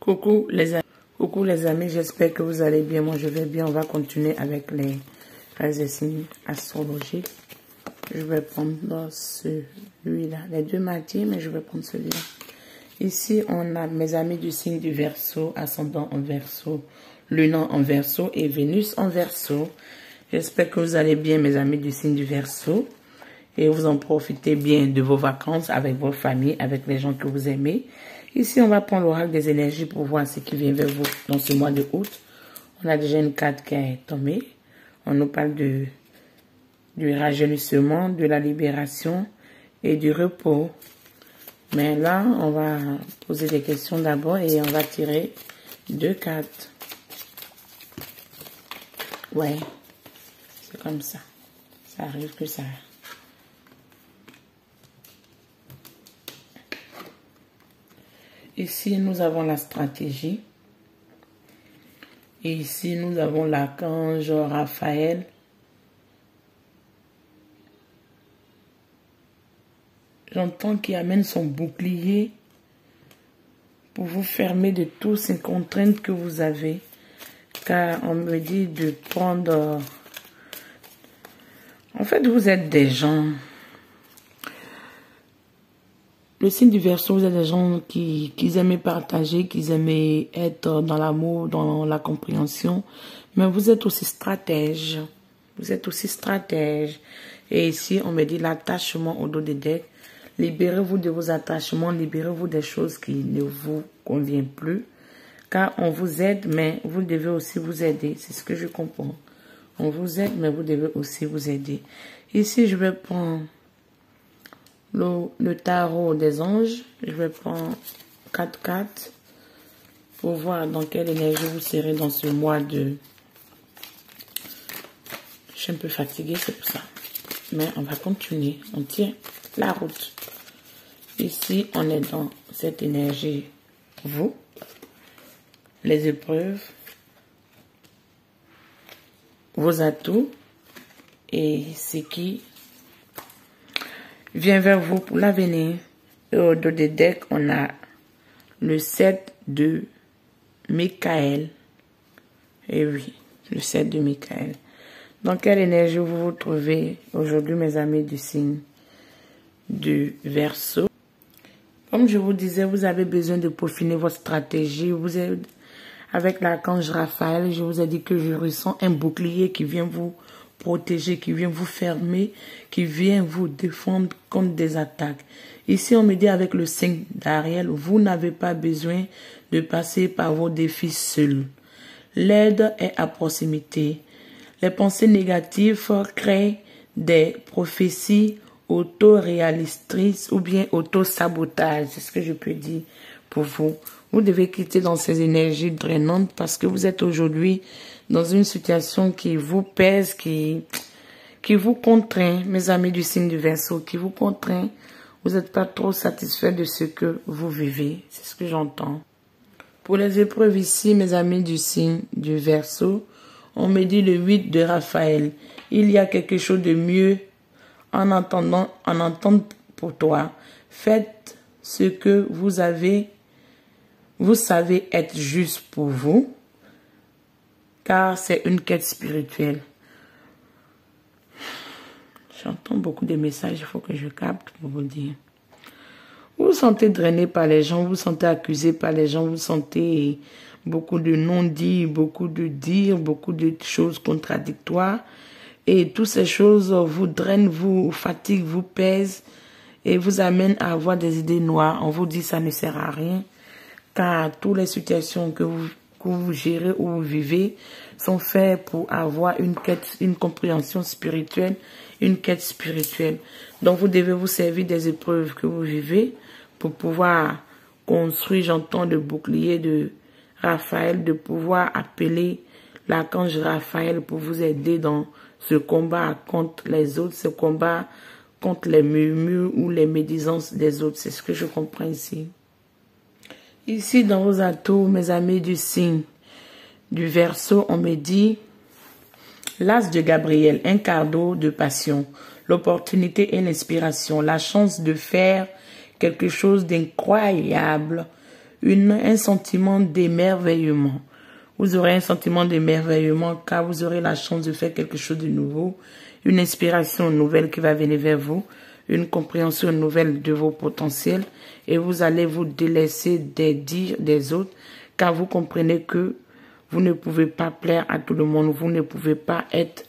Coucou les amis, j'espère que vous allez bien. Moi je vais bien. On va continuer avec les signes astrologiques. Je vais prendre celui-là, les deux matières, mais je vais prendre celui-là. Ici on a mes amis du signe du Verseau, ascendant en Verseau, Lune en Verseau et Vénus en Verseau. J'espère que vous allez bien mes amis du signe du Verseau. Et vous en profitez bien de vos vacances avec votre famille, avec les gens que vous aimez. Ici, on va prendre l'oracle des énergies pour voir ce qui vient vers vous dans ce mois de août. On a déjà une carte qui est tombée. On nous parle du rajeunissement, de la libération et du repos. Mais là, on va poser des questions d'abord et on va tirer deux cartes. Ouais, c'est comme ça. Ça arrive que ça... Ici, nous avons la stratégie. Et ici, nous avons l'archange Raphaël. J'entends qu'il amène son bouclier pour vous fermer de toutes ces contraintes que vous avez. Car on me dit de prendre... En fait, vous êtes des gens... Le signe du Verseau, vous êtes des gens qui aiment partager, qui aiment être dans l'amour, dans la compréhension. Mais vous êtes aussi stratège. Vous êtes aussi stratège. Et ici, on me dit l'attachement au dos des decks. Libérez-vous de vos attachements, libérez-vous des choses qui ne vous conviennent plus. Car on vous aide, mais vous devez aussi vous aider. C'est ce que je comprends. On vous aide, mais vous devez aussi vous aider. Ici, je vais prendre... Le tarot des anges, je vais prendre 4 cartes pour voir dans quelle énergie vous serez dans ce mois de... Je suis un peu fatiguée, c'est pour ça. Mais on va continuer, on tient la route. Ici, on est dans cette énergie, vous, les épreuves, vos atouts et ce qui... vient vers vous pour l'avenir. Et au dos des decks, on a le 7 de Michael. Et oui, le 7 de Michael. Dans quelle énergie vous vous trouvez aujourd'hui, mes amis du signe du Verseau? Comme je vous disais, vous avez besoin de peaufiner votre stratégie. Vous êtes avec l'archange Raphaël. Je vous ai dit que je ressens un bouclier qui vient vous protéger, qui vient vous fermer, qui vient vous défendre contre des attaques. Ici, on me dit avec le 5 d'Ariel, vous n'avez pas besoin de passer par vos défis seuls. L'aide est à proximité. Les pensées négatives créent des prophéties auto-réalisatrices ou bien auto-sabotage. C'est ce que je peux dire pour vous. Vous devez quitter dans ces énergies drainantes parce que vous êtes aujourd'hui dans une situation qui vous pèse, qui vous contraint, mes amis du signe du Verseau, qui vous contraint. Vous n'êtes pas trop satisfait de ce que vous vivez. C'est ce que j'entends. Pour les épreuves ici, mes amis du signe du Verseau, on me dit le 8 de Raphaël. Il y a quelque chose de mieux en entendant pour toi. Faites ce que vous savez être juste pour vous. Car c'est une quête spirituelle. J'entends beaucoup de messages, il faut que je capte pour vous dire. Vous vous sentez drainé par les gens, vous vous sentez accusé par les gens, vous sentez beaucoup de non-dits, beaucoup de dires, beaucoup de choses contradictoires. Et toutes ces choses vous drainent, vous fatiguent, vous pèsent et vous amènent à avoir des idées noires. On vous dit ça ne sert à rien. Car toutes les situations que vous gérez ou vous vivez sont faits pour avoir une quête, une compréhension spirituelle, une quête spirituelle. Donc vous devez vous servir des épreuves que vous vivez pour pouvoir construire, j'entends le bouclier de Raphaël, de pouvoir appeler l'archange Raphaël pour vous aider dans ce combat contre les autres, ce combat contre les murmures ou les médisances des autres. C'est ce que je comprends ici. Ici, dans vos atouts, mes amis du signe du Verseau, on me dit l'as de Gabriel, un cadeau de passion, l'opportunité et l'inspiration, la chance de faire quelque chose d'incroyable, un sentiment d'émerveillement. Vous aurez un sentiment d'émerveillement car vous aurez la chance de faire quelque chose de nouveau, une inspiration nouvelle qui va venir vers vous, une compréhension nouvelle de vos potentiels et vous allez vous délaisser des dires des autres car vous comprenez que vous ne pouvez pas plaire à tout le monde, vous ne pouvez pas être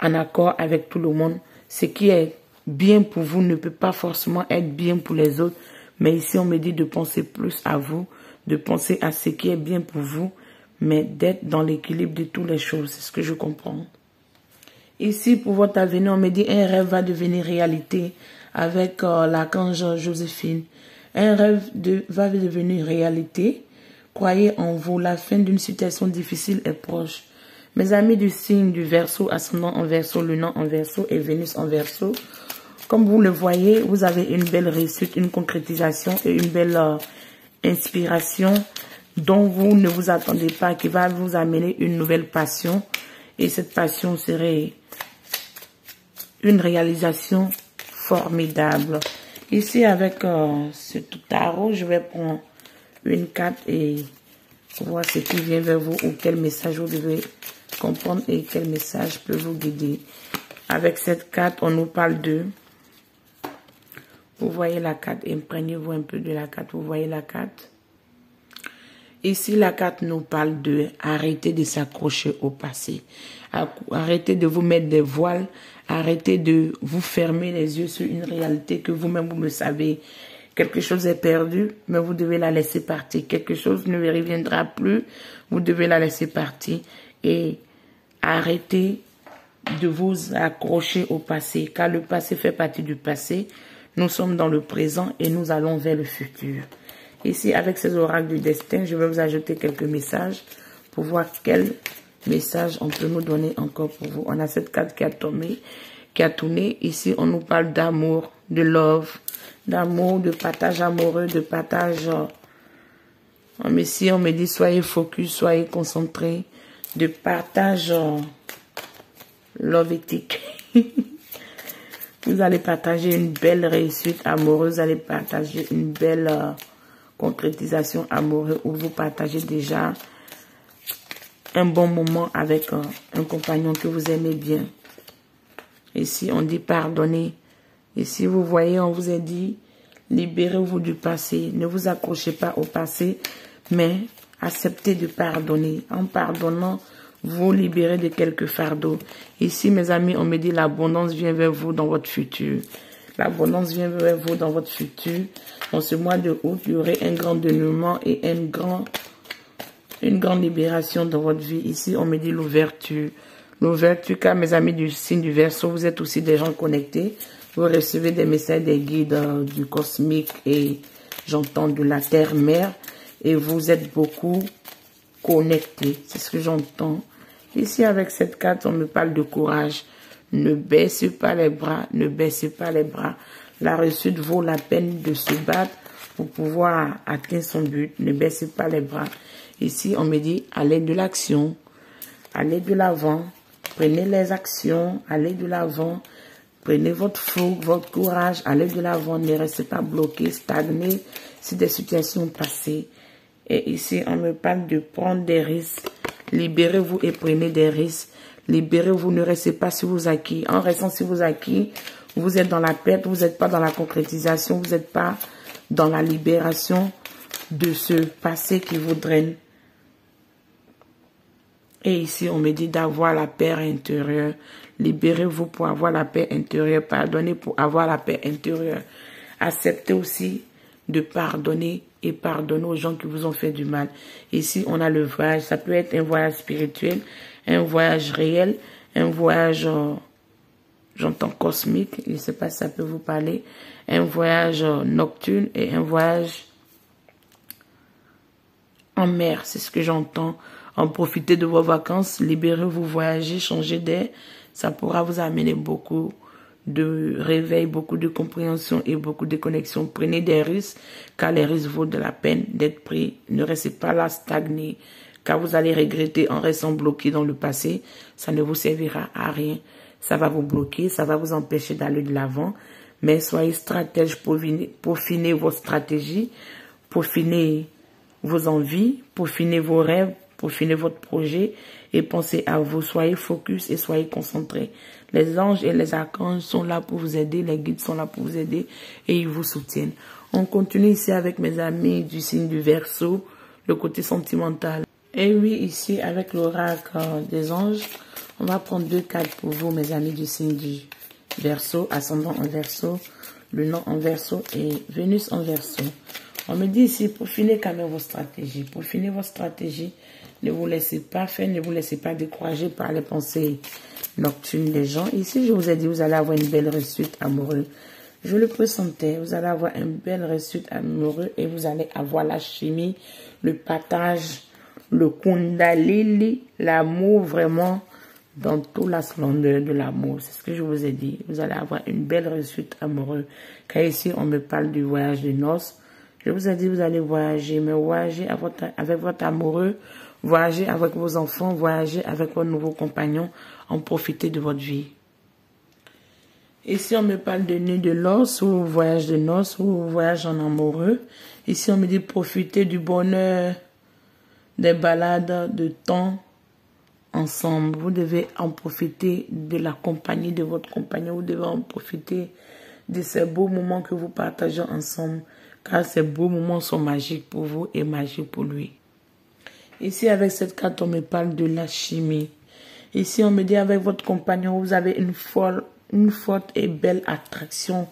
en accord avec tout le monde. Ce qui est bien pour vous ne peut pas forcément être bien pour les autres. Mais ici, on me dit de penser plus à vous, de penser à ce qui est bien pour vous, mais d'être dans l'équilibre de toutes les choses. C'est ce que je comprends. Ici, pour votre avenir, on me dit un rêve va devenir réalité avec l'archange Joséphine. Un rêve va devenir réalité. Croyez en vous, la fin d'une situation difficile est proche. Mes amis du signe du Verseau, ascendant en Verseau, lunan en Verseau et Vénus en Verseau, comme vous le voyez, vous avez une belle réussite, une concrétisation et une belle inspiration dont vous ne vous attendez pas, qui va vous amener une nouvelle passion. Et cette passion serait une réalisation formidable. Ici, avec ce tarot, je vais prendre une carte et voir ce qui vient vers vous ou quel message vous devez comprendre et quel message peut vous guider. Avec cette carte, on nous parle de... Vous voyez la carte, imprégnez-vous un peu de la carte. Vous voyez la carte. Ici, la carte nous parle de arrêter de s'accrocher au passé. Arrêtez de vous mettre des voiles. Arrêtez de vous fermer les yeux sur une réalité que vous-même, vous le savez. Quelque chose est perdu, mais vous devez la laisser partir. Quelque chose ne reviendra plus, vous devez la laisser partir. Et arrêtez de vous accrocher au passé, car le passé fait partie du passé. Nous sommes dans le présent et nous allons vers le futur. Ici, avec ces oracles du destin, je vais vous ajouter quelques messages pour voir quel message on peut nous donner encore pour vous. On a cette carte qui a tourné. Ici, on nous parle d'amour, de love, d'amour, de partage amoureux, de partage. Ici, on me dit soyez focus, soyez concentrés, de partage love éthique. Vous allez partager une belle réussite amoureuse, vous allez partager une belle concrétisation amoureuse où vous partagez déjà un bon moment avec un compagnon que vous aimez bien. Ici, on dit pardonner. Ici, vous voyez, on vous a dit libérez-vous du passé. Ne vous accrochez pas au passé, mais acceptez de pardonner. En pardonnant, vous libérez de quelques fardeaux. Ici, mes amis, on me dit l'abondance vient vers vous dans votre futur. L'abondance vient vers vous dans votre futur. Dans ce mois de août, il y aurait un grand dénouement et une grande libération dans votre vie. Ici, on me dit l'ouverture. L'ouverture, car mes amis du signe du Verseau, vous êtes aussi des gens connectés. Vous recevez des messages des guides du cosmique et j'entends de la terre-mère. Et vous êtes beaucoup connectés. C'est ce que j'entends. Ici, avec cette carte, on me parle de courage. Ne baissez pas les bras, ne baissez pas les bras. La réussite vaut la peine de se battre pour pouvoir atteindre son but. Ne baissez pas les bras. Ici, on me dit, allez de l'action, allez de l'avant, prenez les actions, allez de l'avant, prenez votre fougue, votre courage, allez de l'avant, ne restez pas bloqué, stagné sur des situations passées. Et ici, on me parle de prendre des risques. Libérez-vous et prenez des risques. Libérez-vous, ne restez pas sur vos acquis. En restant sur vos acquis, vous êtes dans la perte, vous n'êtes pas dans la concrétisation, vous n'êtes pas dans la libération de ce passé qui vous draine. Et ici, on me dit d'avoir la paix intérieure. Libérez-vous pour avoir la paix intérieure. Pardonnez pour avoir la paix intérieure. Acceptez aussi de pardonner et pardonner aux gens qui vous ont fait du mal. Ici, on a le voyage. Ça peut être un voyage spirituel, un voyage réel, un voyage, j'entends cosmique, je ne sais pas si ça peut vous parler, un voyage nocturne et un voyage en mer. C'est ce que j'entends. En profitez de vos vacances, libérez-vous, voyagez, changez d'air. Ça pourra vous amener beaucoup de réveil, beaucoup de compréhension et beaucoup de connexion. Prenez des risques, car les risques vaut de la peine d'être pris. Ne restez pas là stagné, car vous allez regretter en restant bloqué dans le passé. Ça ne vous servira à rien. Ça va vous bloquer, ça va vous empêcher d'aller de l'avant. Mais soyez stratège, peaufinez votre stratégie, peaufinez vos envies, peaufinez vos rêves, peaufinez votre projet et pensez à vous. Soyez focus et soyez concentrés. Les anges et les archanges sont là pour vous aider, les guides sont là pour vous aider et ils vous soutiennent. On continue ici avec mes amis du signe du Verseau, le côté sentimental. Et oui, ici avec l'oracle des anges, on va prendre 2 cartes pour vous, mes amis du signe du Verseau, ascendant en Verseau, le nom en Verseau et Vénus en Verseau. On me dit ici, peaufinez quand même vos stratégies. Peaufinez vos stratégies. Ne vous laissez pas faire, ne vous laissez pas décourager par les pensées nocturnes des gens. Ici, je vous ai dit, vous allez avoir une belle réussite amoureuse. Je le pressentais, vous allez avoir une belle réussite amoureuse et vous allez avoir la chimie, le partage, le kundalini, l'amour vraiment dans toute la splendeur de l'amour. C'est ce que je vous ai dit. Vous allez avoir une belle réussite amoureuse. Car ici, on me parle du voyage de noces. Je vous ai dit, vous allez voyager, mais voyager avec votre amoureux, voyager avec vos enfants, voyager avec vos nouveaux compagnons, en profiter de votre vie. Ici, on me parle de nuit de noces ou voyage de noces ou voyage en amoureux. Ici, on me dit profiter du bonheur, des balades, de temps ensemble. Vous devez en profiter de la compagnie de votre compagnon. Vous devez en profiter de ces beaux moments que vous partagez ensemble. Car ces beaux moments sont magiques pour vous et magiques pour lui. Ici, avec cette carte, on me parle de la chimie. Ici, on me dit avec votre compagnon, vous avez une forte et belle attraction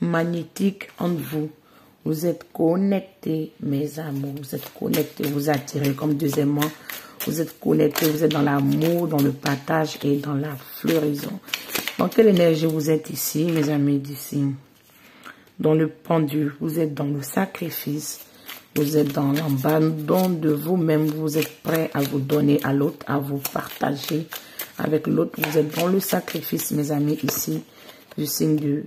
magnétique entre vous. Vous êtes connectés, mes amours. Vous êtes connectés, vous attirez comme 2 aimants. Vous êtes connectés, vous êtes dans l'amour, dans le partage et dans la floraison. Dans quelle énergie vous êtes ici, mes amis d'ici? Dans le pendu, vous êtes dans le sacrifice. Vous êtes dans l'abandon de vous-même. Vous êtes prêt à vous donner à l'autre, à vous partager avec l'autre. Vous êtes dans le sacrifice, mes amis, ici, du signe du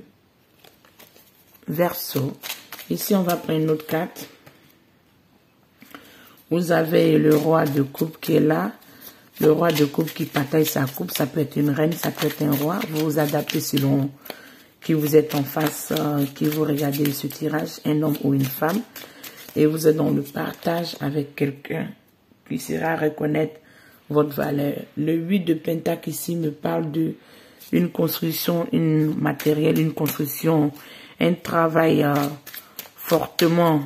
Verseau. Ici, on va prendre une autre carte. Vous avez le roi de coupe qui est là. Le roi de coupe qui partage sa coupe. Ça peut être une reine, ça peut être un roi. Vous vous adaptez selon qui vous êtes en face, qui vous regardez ce tirage, un homme ou une femme. Et vous êtes dans le partage avec quelqu'un qui saura reconnaître votre valeur. Le 8 de Pentacle ici me parle de une construction, une matérielle, une construction, un travail fortement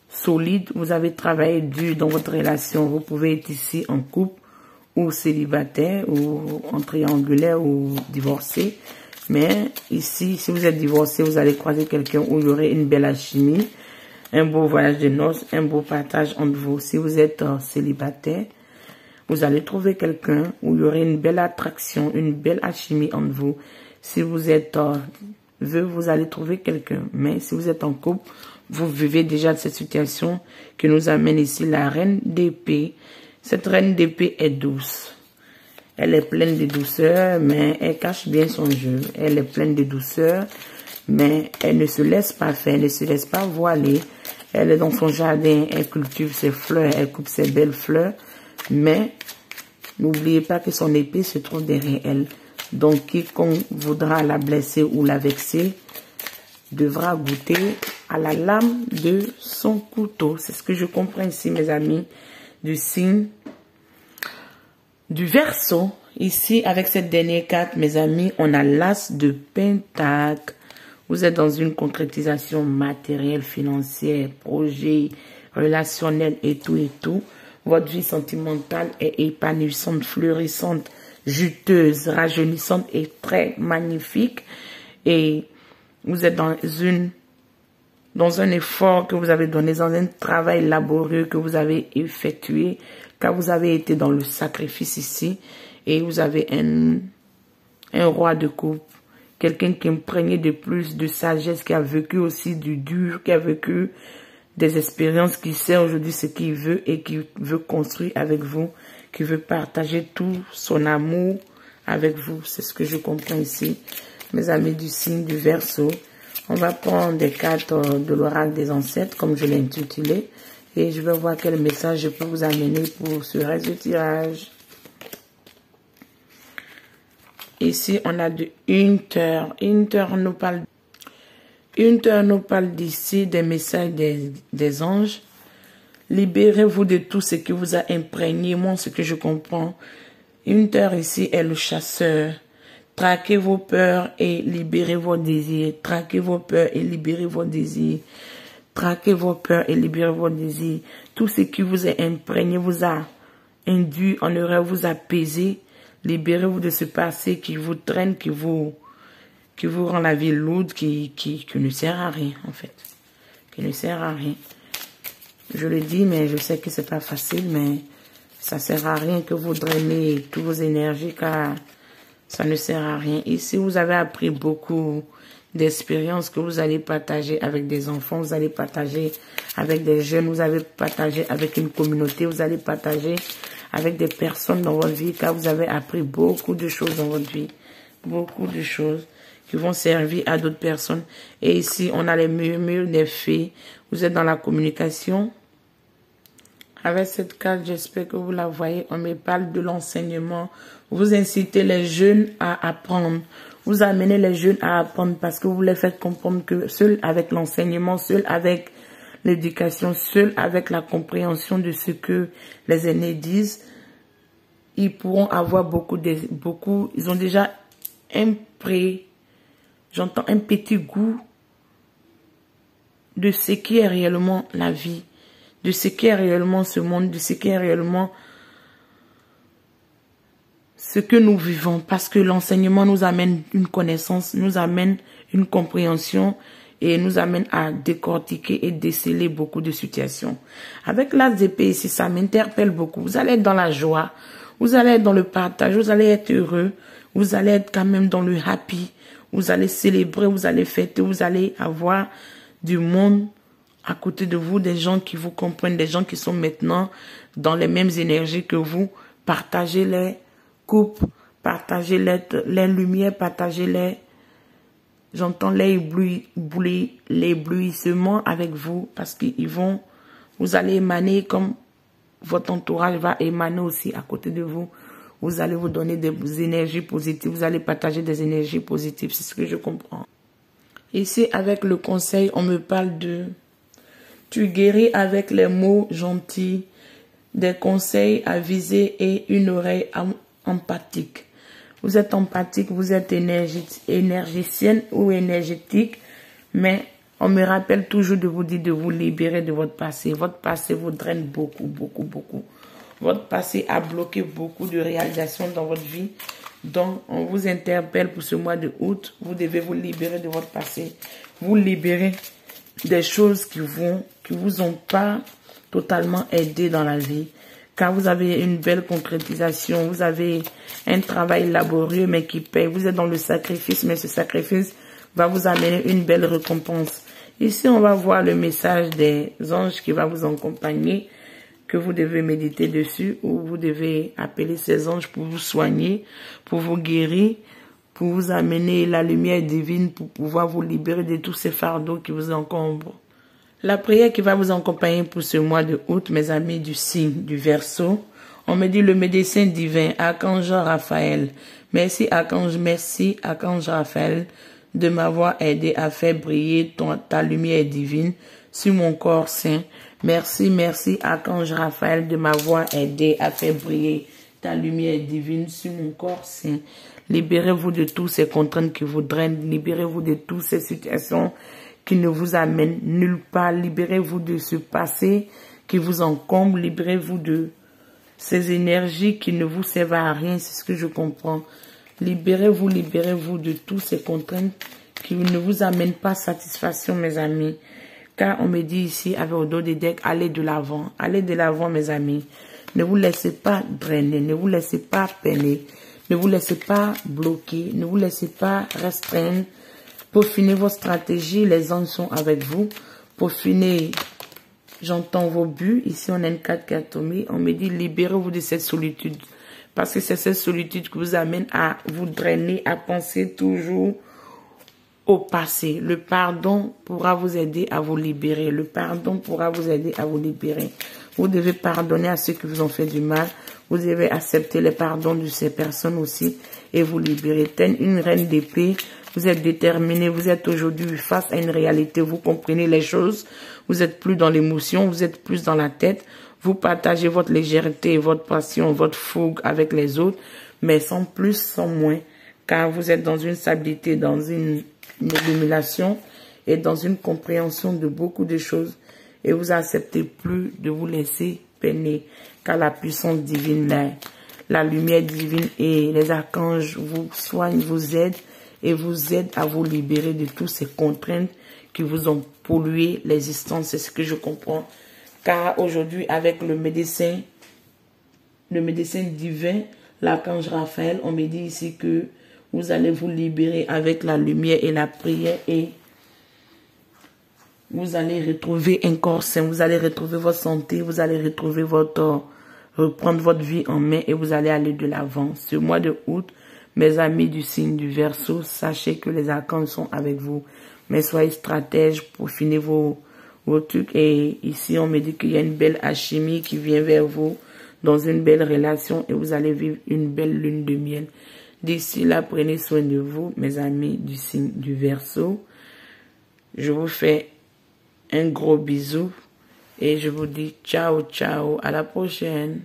solide. Vous avez travaillé dur dans votre relation. Vous pouvez être ici en couple ou célibataire ou en triangulaire ou divorcé. Mais ici, si vous êtes divorcé, vous allez croiser quelqu'un où il y aurait une belle alchimie, un beau voyage de noces, un beau partage entre vous. Si vous êtes célibataire, vous allez trouver quelqu'un où il y aurait une belle attraction, une belle alchimie entre vous. Si vous êtes veuf, vous allez trouver quelqu'un. Mais si vous êtes en couple, vous vivez déjà de cette situation qui nous amène ici la reine d'épée. Cette reine d'épée est douce. Elle est pleine de douceur, mais elle cache bien son jeu. Elle est pleine de douceur, mais elle ne se laisse pas faire, elle ne se laisse pas voiler. Elle est dans son jardin, elle cultive ses fleurs, elle coupe ses belles fleurs. Mais n'oubliez pas que son épée se trouve derrière elle. Donc, quiconque voudra la blesser ou la vexer devra goûter à la lame de son couteau. C'est ce que je comprends ici, mes amis, du signe du Verseau. Ici, avec cette dernière carte, mes amis, on a l'as de Pentacle. Vous êtes dans une concrétisation matérielle, financière, projet, relationnel et tout et tout. Votre vie sentimentale est épanouissante, fleurissante, juteuse, rajeunissante et très magnifique. Et vous êtes dans un effort que vous avez donné, dans un travail laborieux que vous avez effectué, car vous avez été dans le sacrifice ici, et vous avez un roi de coupe, quelqu'un qui est imprégné de plus de sagesse, qui a vécu aussi du dur, qui a vécu des expériences, qui sait aujourd'hui ce qu'il veut et qui veut construire avec vous, qui veut partager tout son amour avec vous. C'est ce que je comprends ici, mes amis du signe du Verseau. On va prendre des cartes de l'oracle des ancêtres, comme je l'ai intitulé, et je vais voir quel message je peux vous amener pour ce reste de tirage. Ici, on a de Hunter. Hunter nous parle d'ici des messages des anges. Libérez-vous de tout ce qui vous a imprégné. Moi, ce que je comprends, une terre ici est le chasseur. Traquez vos peurs et libérez vos désirs. Traquez vos peurs et libérez vos désirs. Traquez vos peurs et libérez vos désirs. Tout ce qui vous est imprégné, vous a induit en erreur, vous a pesé. Libérez-vous de ce passé qui vous traîne, qui vous rend la vie lourde, qui ne sert à rien, en fait. Qui ne sert à rien. Je le dis, mais je sais que c'est pas facile, mais ça sert à rien que vous drainez toutes vos énergies, car ça ne sert à rien. Ici, vous avez appris beaucoup d'expériences que vous allez partager avec des enfants, vous allez partager avec des jeunes, vous allez partager avec une communauté, vous allez partager avec des personnes dans votre vie, car vous avez appris beaucoup de choses dans votre vie. Beaucoup de choses qui vont servir à d'autres personnes. Et ici, on a les murmures des fées. Vous êtes dans la communication. Avec cette carte, j'espère que vous la voyez. On me parle de l'enseignement. Vous incitez les jeunes à apprendre. Vous amenez les jeunes à apprendre parce que vous les faites comprendre que seul avec l'enseignement, seul avec l'éducation, seul avec la compréhension de ce que les aînés disent, ils pourront avoir ils ont déjà j'entends un petit goût de ce qui est réellement la vie, de ce qui est réellement ce monde, de ce qui est réellement ce que nous vivons. Parce que l'enseignement nous amène une connaissance, nous amène une compréhension et nous amène à décortiquer et déceler beaucoup de situations. Avec l'as d'épée ici, ça m'interpelle beaucoup. Vous allez être dans la joie, vous allez être dans le partage, vous allez être heureux, vous allez être quand même dans le happy, vous allez célébrer, vous allez fêter, vous allez avoir du monde à côté de vous, des gens qui vous comprennent, des gens qui sont maintenant dans les mêmes énergies que vous. Partagez les coupes, partagez les lumières, partagez j'entends les éblouissements avec vous, parce vous allez émaner comme votre entourage va émaner aussi à côté de vous. Vous allez vous donner des énergies positives, vous allez partager des énergies positives, c'est ce que je comprends. Ici, avec le conseil, on me parle de tu guéris avec les mots gentils, des conseils avisés et une oreille empathique. Vous êtes empathique, vous êtes énergicienne ou énergétique, mais on me rappelle toujours de vous dire de vous libérer de votre passé. Votre passé vous draine beaucoup, beaucoup, beaucoup. Votre passé a bloqué beaucoup de réalisations dans votre vie. Donc, on vous interpelle pour ce mois de août. Vous devez vous libérer de votre passé. Vous libérer des choses qui vous ont pas totalement aidé dans la vie. Car vous avez une belle concrétisation. Vous avez un travail laborieux mais qui paye. Vous êtes dans le sacrifice, mais ce sacrifice va vous amener une belle récompense. Ici, on va voir le message des anges qui va vous accompagner, que vous devez méditer dessus, ou vous devez appeler ces anges pour vous soigner, pour vous guérir, pour vous amener la lumière divine, pour pouvoir vous libérer de tous ces fardeaux qui vous encombrent. La prière qui va vous accompagner pour ce mois de août, mes amis du signe du Verseau, on me dit le médecin divin, Archange Raphaël. Merci Archange Raphaël, de m'avoir aidé à faire briller ta lumière divine sur mon corps saint. Merci Archange Raphaël, de m'avoir aidé à faire briller ta lumière divine sur mon corps saint. Libérez-vous de toutes ces contraintes qui vous drainent. Libérez-vous de toutes ces situations qui ne vous amènent nulle part. Libérez-vous de ce passé qui vous encombre. Libérez-vous de ces énergies qui ne vous servent à rien. C'est ce que je comprends. Libérez-vous de toutes ces contraintes qui ne vous amènent pas satisfaction, mes amis. Car on me dit ici, avec au dos des decks, allez de l'avant. Allez de l'avant, mes amis. Ne vous laissez pas drainer. Ne vous laissez pas peiner. Ne vous laissez pas bloquer. Ne vous laissez pas restreindre. Peaufinez vos stratégies. Les anges sont avec vous. Peaufinez, j'entends vos buts. Ici, on a une carte cartomée. On me dit, libérez-vous de cette solitude. Parce que c'est cette solitude qui vous amène à vous drainer, à penser toujours au passé. Le pardon pourra vous aider à vous libérer. Le pardon pourra vous aider à vous libérer. Vous devez pardonner à ceux qui vous ont fait du mal. Vous devez accepter les pardons de ces personnes aussi et vous libérer. Telle une reine d'épée, Vous êtes déterminé, vous êtes aujourd'hui face à une réalité, vous comprenez les choses, vous êtes plus dans l'émotion, vous êtes plus dans la tête, vous partagez votre légèreté, votre passion, votre fougue avec les autres, mais sans plus, sans moins, car vous êtes dans une stabilité, dans une illumination et dans une compréhension de beaucoup de choses et vous acceptez plus de vous laisser peiner, car la puissance divine, la lumière divine et les archanges vous soignent, vous aident et vous aident à vous libérer de toutes ces contraintes qui vous ont pollué l'existence. C'est ce que je comprends. Car aujourd'hui, avec le médecin divin, l'archange Raphaël, on me dit ici que vous allez vous libérer avec la lumière et la prière et vous allez retrouver un corps sain, vous allez retrouver votre santé, vous allez retrouver reprendre votre vie en main et vous allez aller de l'avant. Ce mois de août, mes amis du signe du Verseau, sachez que les archanges sont avec vous. Mais soyez stratèges pour finir vos trucs. Et ici, on me dit qu'il y a une belle alchimie qui vient vers vous dans une belle relation et vous allez vivre une belle lune de miel. D'ici là, prenez soin de vous, mes amis du signe du Verseau. Je vous fais un gros bisou et je vous dis ciao, ciao, à la prochaine.